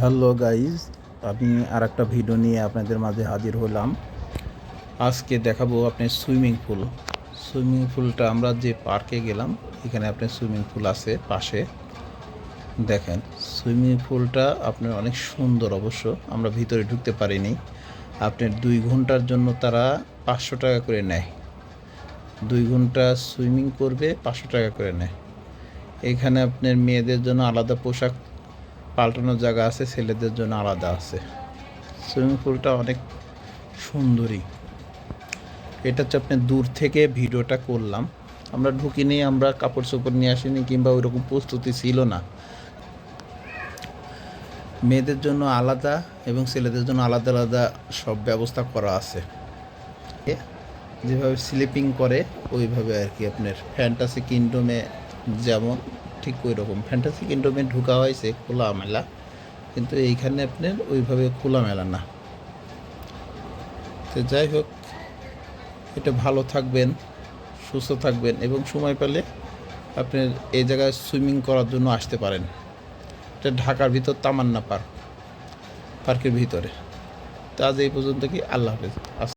Hello guys, আমি আর একটা video নিয়ে আপনাদের মাঝে হাজির হলাম। আজকে দেখাবো আপনার সুইমিং পুলটা আমরা যে পার্কে গেলাম, এখানে আপনার সুইমিং পুল আছে পাশে। দেখেন সুইমিং পুলটা আপনার অনেক সুন্দর। অবশ্য আমরা ভিতরে ঢুকতে পারিনি। আপনার 2 ঘন্টার জন্য তারা 500 টাকা করে নেয়। 2 ঘন্টা সুইমিং করবে, 500 টাকা করে নেয়। এখানে আপনার মেয়েদের জন্য আলাদা পোশাক পাল্টানোর জায়গা আছে, ছেলেদের জন্য আলাদা আছে। সুইমিং পুলটা অনেক সুন্দরী। এটা হচ্ছে আপনি দূর থেকে ভিডিওটা করলাম। আমরা ঢুকিনি, আমরা কাপড় চোপড় নিয়ে আসিনি, কিংবা ওই রকম প্রস্তুতি ছিল না। মেয়েদের জন্য আলাদা এবং ছেলেদের জন্য আলাদা আলাদা সব ব্যবস্থা করা আছে। যেভাবে স্লিপিং করে ওইভাবে আর কি। আপনার ফ্যান্টাসি কিংডমে যেমন ঠিক ওই রকম ফ্যান্টাসি কিংডমে ঢোকা হয়েছে খোলামেলা, কিন্তু এইখানে আপনার ওইভাবে খোলামেলা না। তো যাই হোক, এটা ভালো থাকবেন, সুস্থ থাকবেন এবং সময় পেলে আপনার এই জায়গায় সুইমিং করার জন্য আসতে পারেন। এটা ঢাকার ভিতর তামান্না পার্কের ভিতরে। তো আজ এই পর্যন্ত কি, আল্লাহ হাফেজ।